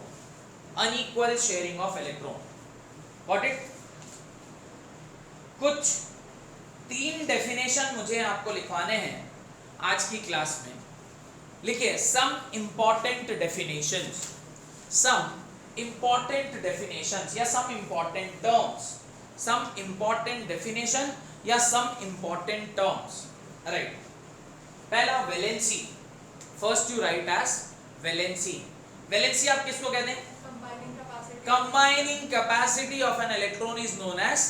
Unequal sharing of electron, got it? कुछ 3 डेफिनेशन मुझे आपको लिखवाने हैं आज की क्लास में। लिखिए some important definitions, some important definitions या some important terms, some important definition या सम इंपॉर्टेंट टर्म्स, राइट? पहला valency, first you write as valency. Valency आप किसको कहते हैं? Combining capacity of an electron is known as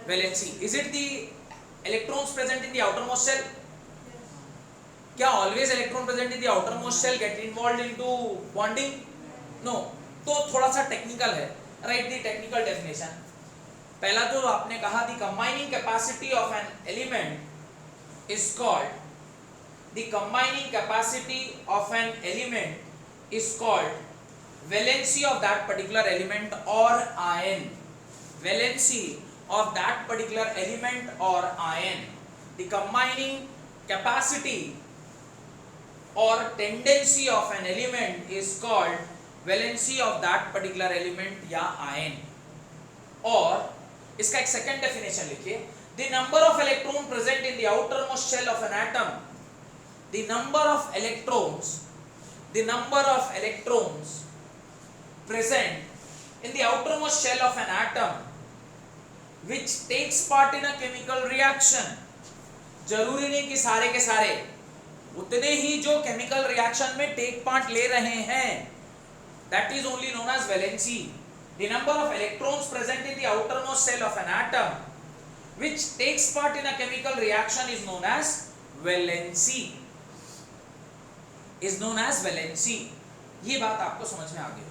valency. Is it the electrons present in the outermost shell? क्या always electron present in the outermost shell get involved into bonding? No. तो थोड़ा सा technical है. Write the technical definition. पहला तो आपने कहा the combining capacity of an element is called valency of that particular element or ion. Valency of that particular element or ion. The combining capacity or tendency of an element is called valency of that particular element या ion. और इसका एक second definition लिखिए. The number of electron present in the outermost shell of an atom. The number of electrons present in the outermost shell of an atom which takes part in a chemical reaction. जरूरी नहीं कि सारे के सारे, उतने ही जो chemical reaction में take part ले रहे हैं, that is only known as valency. The number of electrons present in the outermost shell of an atom which takes part in a chemical reaction is known as valency. ये बात आपको समझ में आ गई.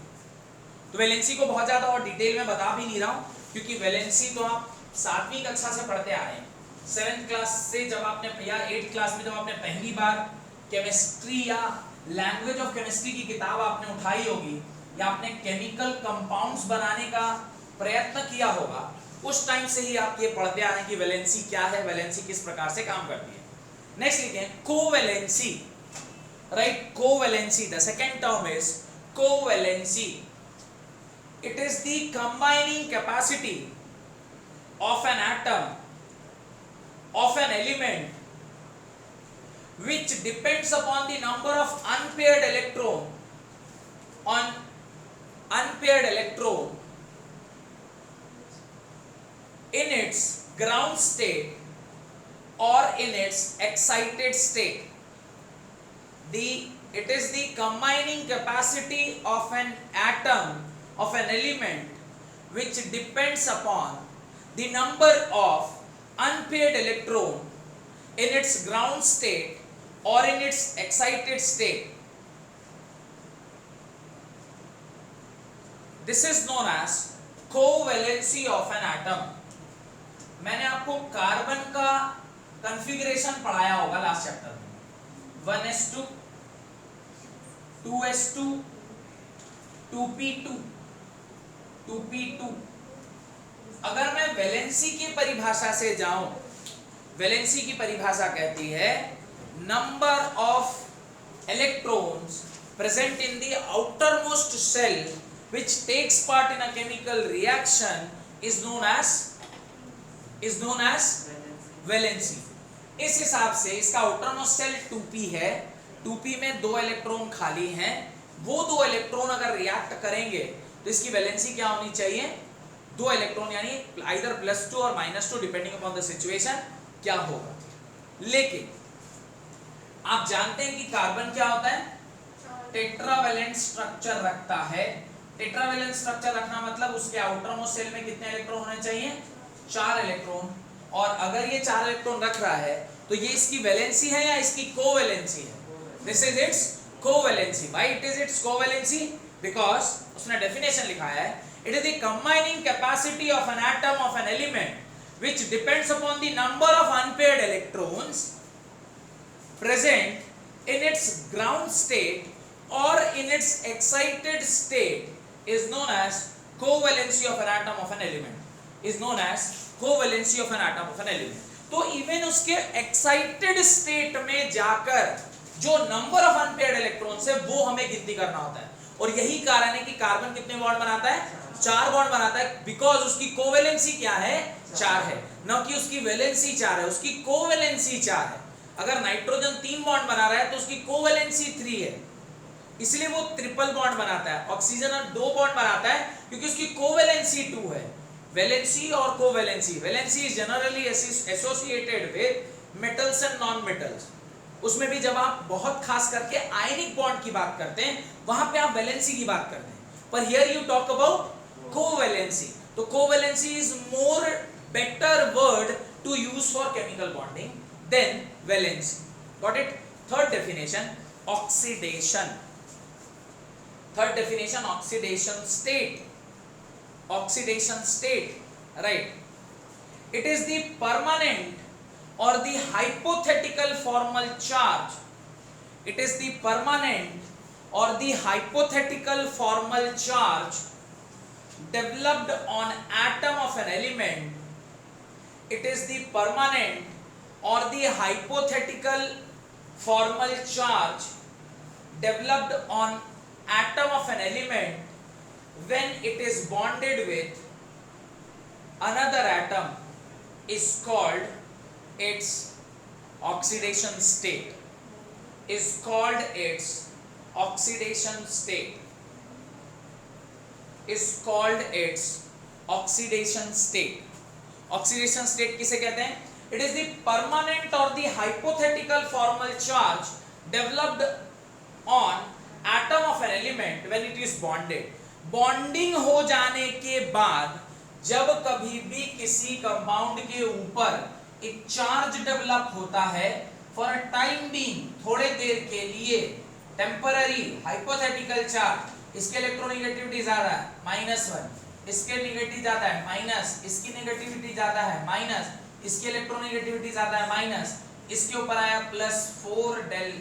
तो वैलेंसी को बहुत ज्यादा और डिटेल में बता भी नहीं रहा हूं, क्योंकि वैलेंसी तो आप 7वीं कक्षा से पढ़ते आ रहे हैं. 7th क्लास से जब आपने या 8th क्लास में जब आपने पहली बार केमिस्ट्री या लैंग्वेज ऑफ केमिस्ट्री की किताब आपने उठाई होगी, या आपने केमिकल कंपाउंड्स बनाने का प्रयत्न किया होगा, उस टाइम से ही आप ये पढ़ते आ रहे हैं कि वैलेंसी क्या है, वैलेंसी किस प्रकार से काम करती है. नेक्स्ट लिखें covalency. Right, covalency. The second term is covalency. It is the combining capacity of an atom, of an element which depends upon the number of unpaired electron in its ground state or in its excited state. It is the combining capacity of an atom, of an element which depends upon the number of unpaired electron in its ground state or in its excited state. This is known as covalency of an atom. मैंने आपको carbon का configuration पढ़ाया होगा last chapter में. 1s2 2s2 2p2 2p2. अगर मैं valency की परिभाषा से जाऊं, वैलेंसी की परिभाषा कहती है number of electrons present in the outermost shell which takes part in a chemical reaction is known as valency. इस हिसाब से इसका आउटरमोस्ट शेल 2p है. 2p में 2 इलेक्ट्रॉन खाली हैं. वो 2 इलेक्ट्रॉन अगर रिएक्ट करेंगे तो इसकी वैलेंसी क्या होनी चाहिए? 2 इलेक्ट्रॉन, यानी आइदर +2 और -2 डिपेंडिंग अपॉन द सिचुएशन क्या होगा. लेकिन आप जानते हैं कि कार्बन क्या होता है? टेट्रावैलेंट स्ट्रक्चर रखता है. टेट्रावैलेंट स्ट्रक्चर रखना मतलब उसके आउटरमोस्ट शेल में कितने इलेक्ट्रॉन होने चाहिए? 4 इलेक्ट्रॉन. और अगर ये 4 इलेक्ट्रॉन रख रहा है तो ये इसकी वैलेंसी है या इसकी कोवैलेंसी है? This is it's covalency. Why it is it's covalency? Because उसने डेफिनेशन लिखा है it is the combining capacity of an atom of an element which depends upon the number of unpaired electrons present in its ground state or in its excited state is known as covalency of an atom of an element. Is known as covalency of an atom of an element. तो even उसके excited state में जाकर जो number of unpaired electrons है वो हमें गिनती करना होता है. और यही कारण है कि कार्बन कितने बॉन्ड बनाता है? 4 बॉन्ड बनाता है. बिकॉज उसकी कोवेलेंसी क्या है? 4 है. न कि उसकी वैलेंसी 4 है, उसकी कोवेलेंसी 4 है. अगर नाइट्रोजन 3 बॉन्ड बना रहा है तो उसकी कोवेलेंसी 3 है, इसलिए वो ट्रिपल बॉन्ड बनाता है. ऑक्सीजन 2 बॉन्ड बनाता है क्योंकि उसकी कोवेलेंसी 2 है. वैलेंसी और covalency. Valency is generally associated with metals and non metals. उसमें भी जब आप बहुत खास करके आयनिक बॉन्ड की बात करते हैं वहां पे आप वैलेंसी की बात करते हैं. पर here you talk about covalency. तो covalency is more better word to use for chemical bonding. Then valency. Got it? Third definition, oxidation. Third definition, oxidation state. Oxidation state, right? It is the permanent or the hypothetical formal charge. It is the permanent or the hypothetical formal charge developed on atom of an element. It is the permanent or the hypothetical formal charge developed on atom of an element when it is bonded with another atom is called its oxidation state. Is called its oxidation state. Is called its oxidation state. Oxidation state किसे कहते हैं? It is the permanent or the hypothetical formal charge developed on atom of an element when it is bonded. Bonding हो जाने के बाद जब कभी भी किसी कंपाउंड के ऊपर एक चार्ज डेवलप होता है फॉर अ टाइम बीइंग, थोड़े देर के लिए, टेम्पररी हाइपोथेटिकल चार्ज, इसके इलेक्ट्रोनेगेटिविटी ज्यादा है -1, इसके नेगेटिव ज्यादा है माइनस, इसकी नेगेटिविटी ज्यादा है माइनस, इसकी इलेक्ट्रोनेगेटिविटी ज्यादा है माइनस, इसके ऊपर आया +4 डेल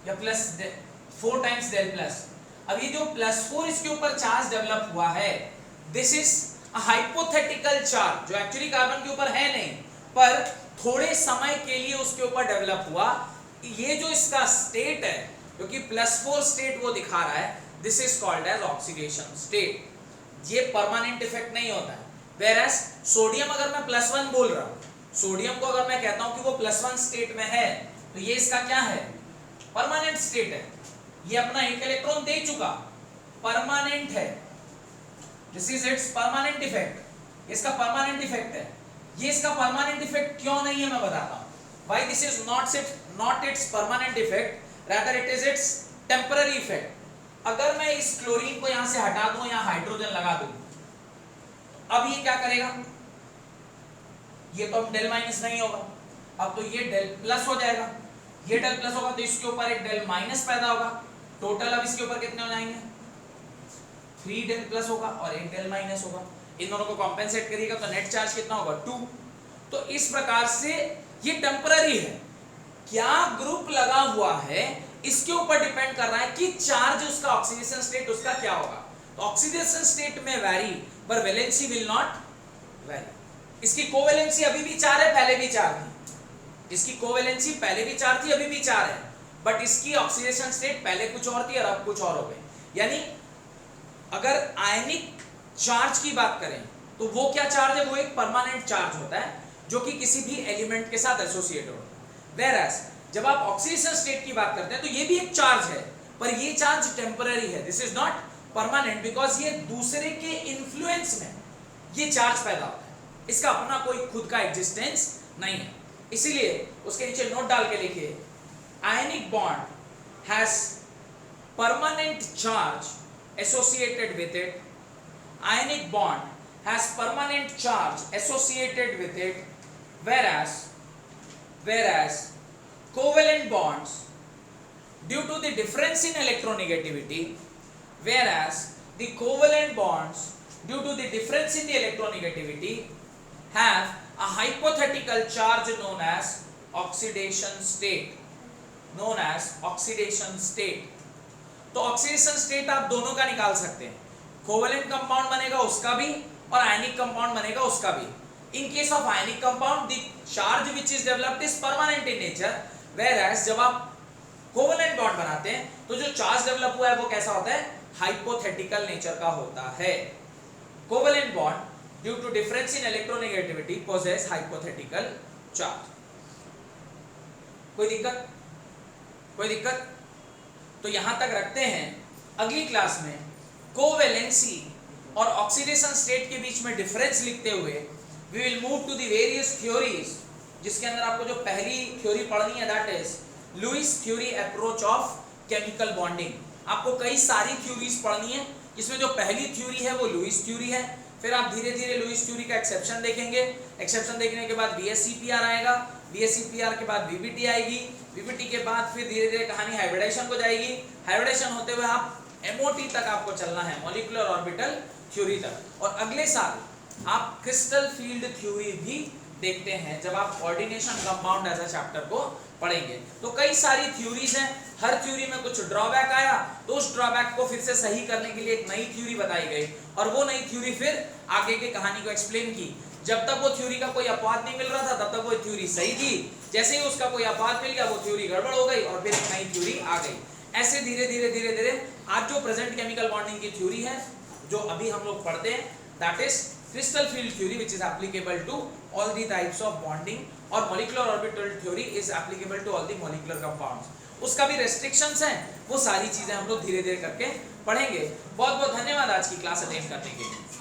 या +4 टाइम्स डेल प्लस। अब ये जो +4 इसके ऊपर चार्ज डेवलप हुआ है, this is a hypothetical charge जो एक्चुअली कार्बन के ऊपर है नहीं, पर थोड़े समय के लिए उसके ऊपर डेवलप हुआ। ये जो इसका स्टेट है, क्योंकि +4 स्टेट वो दिखा रहा है, this is called as oxidation state. ये परमानेंट इफेक्ट नहीं होता है। वेयरएज सोडियम अगर मैं +1 बोल रहा हूं, सोडियम को अगर मैं कहता हूं कि वो +1 स्टेट में है, तो ये इसका क्या है? परमानेंट स्टेट है। ये अपना एक इलेक्ट्रॉन दे चुका, परमानेंट है। This is it's permanent effect. इसका परमानेंट इफेक्ट है। ये इसका परमानेंट इफेक्ट क्यों नहीं है मैं बताता हूं। Why this is not it's permanent effect, rather it is it's temporary effect. अगर मैं इस क्लोरीन को यहां से हटा दूं, यहां हाइड्रोजन लगा दूं, अब ये क्या करेगा? ये तो अब डेल माइनस नहीं होगा, अब तो ये डेल प्लस हो जाएगा। ये डेल प्लस होगा तो इसके ऊपर एक डेल माइनस पैदा होगा। टोटल अब इसके ऊपर कितने हो जाएंगे? 3 डेल प्लस होगा और 1 डेल माइनस होगा। इन दोनों को कॉम्पेंसेट करिएगा तो नेट चार्ज कितना होगा? 2। तो इस प्रकार से ये टेम्पररी है। क्या ग्रुप लगा हुआ है इसके ऊपर डिपेंड कर रहा है कि चार्ज उसका ऑक्सीडेशन स्टेट उसका क्या होगा। तो ऑक्सीडेशन स्टेट में वैरी, पर वैलेंसी विल नॉट वैरी। इसकी कोवैलेंसी अभी भी 4 है, पहले भी 4 थी। इसकी कोवैलेंसी पहले भी 4 थी, अभी भी 4 है, बट इसकी ऑक्सीडेशन स्टेट पहले कुछ और थी और अब कुछ और हो गई। यानी अगर आयनिक चार्ज की बात करें तो वो क्या चार्ज है? वो एक परमानेंट चार्ज होता है जो कि किसी भी एलिमेंट के साथ एसोसिएटेड होता है। वेयरएज जब आप ऑक्सीडेशन स्टेट की बात करते हैं तो ये भी एक चार्ज है, पर ये चार्ज टेम्पररी है। This is not permanent because ये दूसरे के इन्फ्लुएंस में ये चार्ज पैदा होता है। इसका अपना कोई खुद का एग्जिस्टेंस नहीं है। इसीलिए उसके नीचे नोट डाल के लिखिए, ionic bond has permanent charge associated with it. Ionic bond has permanent charge associated with it, whereas covalent bonds, due to the difference in electronegativity, whereas the covalent bonds, due to the difference in the electronegativity, have a hypothetical charge known as oxidation state, known as oxidation state. तो oxidation state आप दोनों का निकाल सकते हैं। Covalent compound बनेगा उसका भी और आयनिक कंपाउंड बनेगा उसका भी। In case of ionic compound the charge which is developed is permanent in nature, whereas जब आप कोवेलेंट बॉन्ड बनाते हैं तो जो चार्ज डेवलप हुआ है वो कैसा होता है? हाइपोथेटिकल नेचर का होता है। Covalent bond due to difference in electronegativity possess hypothetical charge. कोई दिक्कत? कोई दिक्कत? तो यहां तक रखते हैं। अगली क्लास में कोवैलेंसी और ऑक्सीडेशन स्टेट के बीच में डिफरेंस लिखते हुए we will move to the various theories, जिसके अंदर आपको जो पहली थ्योरी पढ़नी है that is Lewis theory approach of chemical bonding. आपको कई सारी थ्योरीज पढ़नी है, जिसमें जो पहली थ्योरी है वो लुईस थ्योरी है, फिर आप धीरे धीरे लुईस थ्योरी का एक्सेप्शन देखेंगे, एक्सेप्शन देखने के बाद बीएससीपीआर आएगा, बीएससीपीआर के बाद बीबीटी आएगी, बीबीटी के बाद फिर धीरे धीरे कहानी हाइब्रिडाइजेशन को जाएगी, हाइब्रिडाइजेशन होते हुए आप एमओटी तक आपको चलना है, मॉलिक्यूलर ऑर्बिटल थ्योरी तक। और अगले साल आप क्रिस्टल फील्ड थ्योरी भी देखते हैं जब आप coordination compound as a chapter को पढ़ेंगे। तो कई सारी थ्योरीज हैं, हर थ्योरी में कुछ ड्रॉबैक आया तो उस ड्रॉबैक को फिर से सही करने के लिए एक नई थ्योरी बताई गई और वो नई थ्योरी फिर आगे के कहानी को एक्सप्लेन की। जब तक वो थ्योरी का कोई अपवाद नहीं मिल रहा था तब तक वो थ्योरी सही थी, जैसे ही उसका कोई अपवाद मिल गया वो थ्योरी गड़बड़ हो गई और फिर एक नई थ्योरी आ गई। ऐसे धीरे धीरे आज जो प्रेजेंट केमिकल बॉन्डिंग की थ्योरी है जो अभी हम लोग पढ़ते हैं, that is crystal field theory which is applicable to all the types of bonding, और molecular orbital theory is applicable to all the molecular compounds। उसका भी restrictions हैं, वो सारी चीजें हम लोग धीरे धीरे करके पढ़ेंगे। बहुत बहुत धन्यवाद आज की क्लास अटेंड करने के लिए।